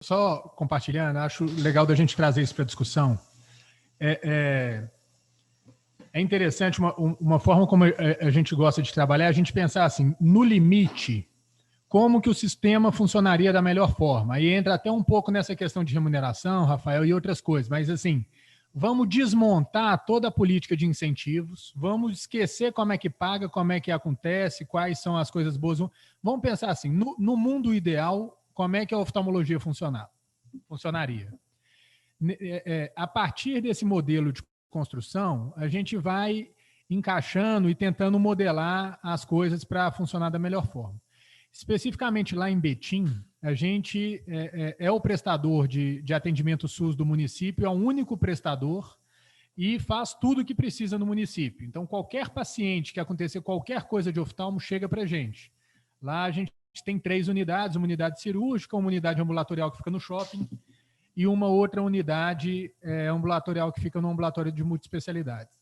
Só compartilhando, acho legal da gente trazer isso para a discussão. É interessante uma forma como a gente gosta de trabalhar, a gente pensar assim, no limite, como que o sistema funcionaria da melhor forma. Aí entra até um pouco nessa questão de remuneração, Rafael, e outras coisas, mas assim, vamos desmontar toda a política de incentivos, vamos esquecer como é que paga, como é que acontece, quais são as coisas boas. Vamos pensar assim, no mundo ideal, como é que a oftalmologia funcionaria? A partir desse modelo de construção, a gente vai encaixando e tentando modelar as coisas para funcionar da melhor forma. Especificamente lá em Betim, a gente é o prestador de atendimento SUS do município, é o único prestador e faz tudo o que precisa no município. Então, qualquer paciente que acontecer qualquer coisa de oftalmo chega para a gente. Lá a gente tem 3 unidades, uma unidade cirúrgica, uma unidade ambulatorial que fica no shopping e uma outra unidade ambulatorial que fica no ambulatório de multiespecialidades.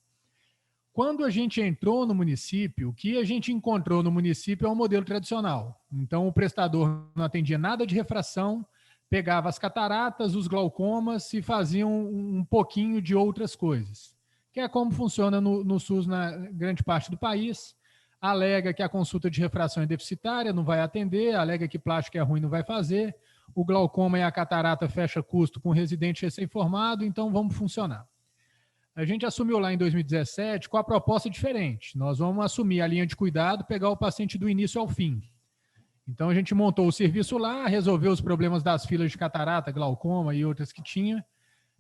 Quando a gente entrou no município, o que a gente encontrou no município é um modelo tradicional. Então, o prestador não atendia nada de refração, pegava as cataratas, os glaucomas e fazia um pouquinho de outras coisas, que é como funciona no SUS na grande parte do país. Alega que a consulta de refração é deficitária, não vai atender, alega que plástico é ruim, não vai fazer, o glaucoma e a catarata fecha custo com o residente recém-formado, então vamos funcionar. A gente assumiu lá em 2017 com a proposta diferente. Nós vamos assumir a linha de cuidado, pegar o paciente do início ao fim. Então a gente montou o serviço lá, resolveu os problemas das filas de catarata, glaucoma e outras que tinha,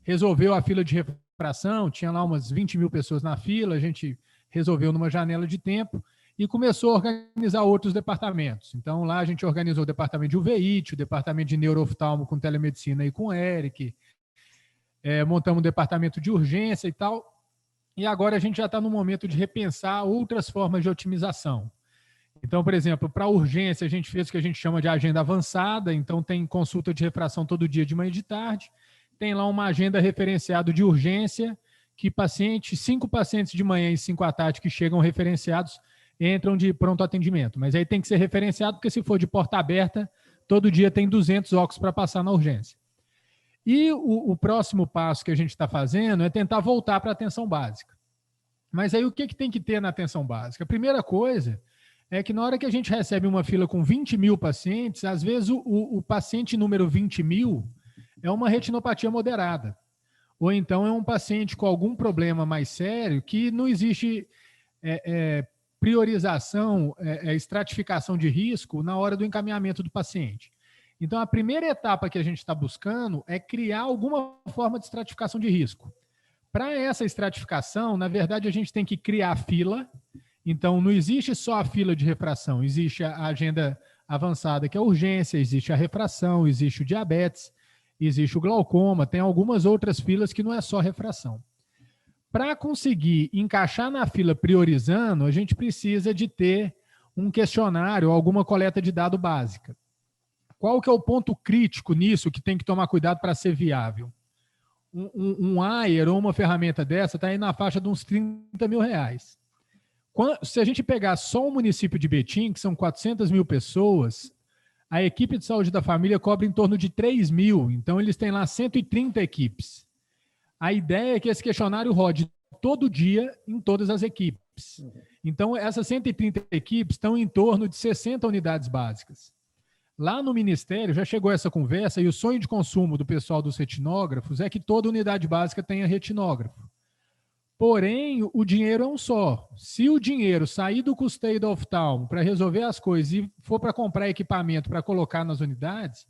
resolveu a fila de refração, tinha lá umas 20 mil pessoas na fila, a gente resolveu numa janela de tempo e começou a organizar outros departamentos. Então lá a gente organizou o departamento de uveíte, o departamento de neurooftalmo com telemedicina e com o Eric, montamos um departamento de urgência e tal, e agora a gente já está no momento de repensar outras formas de otimização. Então, por exemplo, para urgência, a gente fez o que a gente chama de agenda avançada, então tem consulta de refração todo dia de manhã e de tarde, tem lá uma agenda referenciada de urgência, que 5 pacientes de manhã e 5 à tarde que chegam referenciados entram de pronto atendimento, mas aí tem que ser referenciado, porque se for de porta aberta, todo dia tem 200 óculos para passar na urgência. E o próximo passo que a gente está fazendo é tentar voltar para a atenção básica. Mas aí o que tem que ter na atenção básica? A primeira coisa é que na hora que a gente recebe uma fila com 20 mil pacientes, às vezes o paciente número 20 mil é uma retinopatia moderada. Ou então é um paciente com algum problema mais sério que não existe priorização, estratificação de risco na hora do encaminhamento do paciente. Então, a primeira etapa que a gente está buscando é criar alguma forma de estratificação de risco. Para essa estratificação, na verdade, a gente tem que criar a fila. Então, não existe só a fila de refração, existe a agenda avançada, que é a urgência, existe a refração, existe o diabetes, existe o glaucoma, tem algumas outras filas que não é só refração. Para conseguir encaixar na fila priorizando, a gente precisa de ter um questionário, alguma coleta de dado básica. Qual que é o ponto crítico nisso que tem que tomar cuidado para ser viável? Um AIR ou uma ferramenta dessa está aí na faixa de uns 30 mil reais. Se a gente pegar só o município de Betim, que são 400 mil pessoas, a equipe de saúde da família cobre em torno de 3 mil, então eles têm lá 130 equipes. A ideia é que esse questionário rode todo dia em todas as equipes. Então, essas 130 equipes estão em torno de 60 unidades básicas. Lá no Ministério já chegou essa conversa e o sonho de consumo do pessoal dos retinógrafos é que toda unidade básica tenha retinógrafo. Porém, o dinheiro é um só. Se o dinheiro sair do custeio do oftalmo para resolver as coisas e for para comprar equipamento para colocar nas unidades,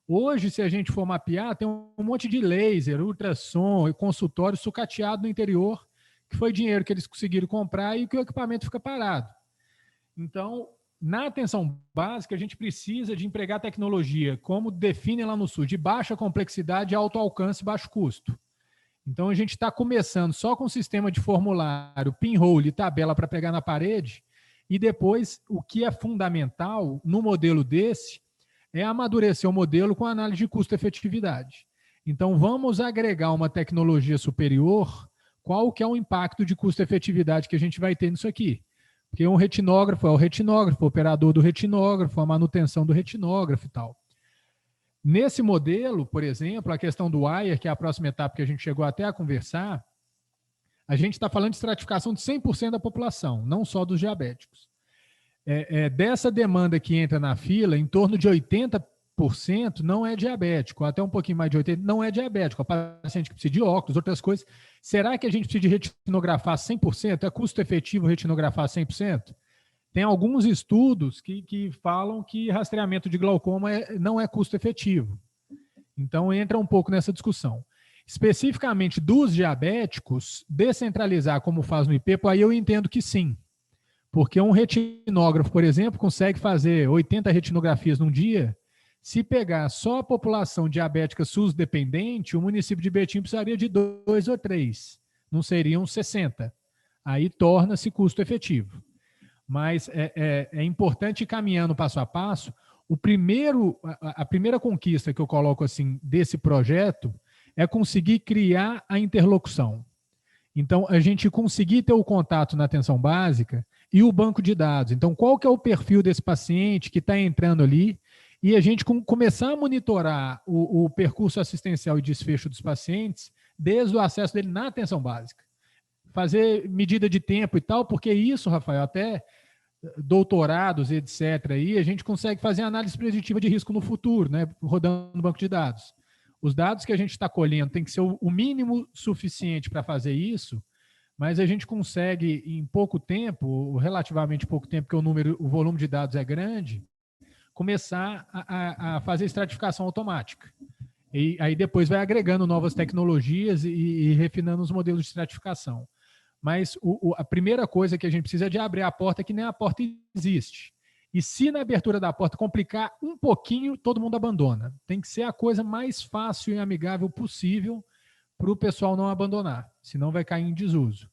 hoje, se a gente for mapear, tem um monte de laser, ultrassom e consultório sucateado no interior, que foi dinheiro que eles conseguiram comprar e que o equipamento fica parado. Então, na atenção básica, a gente precisa de empregar tecnologia, como define lá no SUS, de baixa complexidade, alto alcance e baixo custo. Então, a gente está começando só com o sistema de formulário, pinhole e tabela para pegar na parede, e depois, o que é fundamental no modelo desse é amadurecer o modelo com análise de custo-efetividade. Então, vamos agregar uma tecnologia superior, qual que é o impacto de custo-efetividade que a gente vai ter nisso aqui? Porque um retinógrafo é o retinógrafo, o operador do retinógrafo, a manutenção do retinógrafo e tal. Nesse modelo, por exemplo, a questão do Wire, que é a próxima etapa que a gente chegou até a conversar, a gente está falando de estratificação de 100% da população, não só dos diabéticos. Dessa demanda que entra na fila, em torno de 80% não é diabético, até um pouquinho mais de 80% não é diabético. A paciente que precisa de óculos, outras coisas. Será que a gente precisa de retinografar 100%? É custo efetivo retinografar 100%? Tem alguns estudos que falam que rastreamento de glaucoma não é custo efetivo. Então, entra um pouco nessa discussão. Especificamente dos diabéticos, descentralizar como faz no IPEPO, aí eu entendo que sim. Porque um retinógrafo, por exemplo, consegue fazer 80 retinografias num dia. Se pegar só a população diabética SUS dependente, o município de Betim precisaria de 2 ou 3. Não seriam 60. Aí torna-se custo efetivo. Mas é importante ir caminhando passo a passo. A primeira conquista que eu coloco assim desse projeto é conseguir criar a interlocução. Então, a gente conseguir ter o contato na atenção básica e o banco de dados. Então, qual que é o perfil desse paciente que está entrando ali e a gente começar a monitorar o percurso assistencial e desfecho dos pacientes desde o acesso dele na atenção básica. Fazer medida de tempo e tal, porque isso, Rafael, até doutorados, etc., aí a gente consegue fazer análise preditiva de risco no futuro, né, rodando no banco de dados. Os dados que a gente está colhendo tem que ser o mínimo suficiente para fazer isso, mas a gente consegue, em pouco tempo, relativamente pouco tempo, porque o volume de dados é grande, começar a fazer estratificação automática. E aí depois vai agregando novas tecnologias e refinando os modelos de estratificação. Mas a primeira coisa que a gente precisa é de abrir a porta, que nem a porta existe. E se na abertura da porta complicar um pouquinho, todo mundo abandona. Tem que ser a coisa mais fácil e amigável possível para o pessoal não abandonar, senão vai cair em desuso.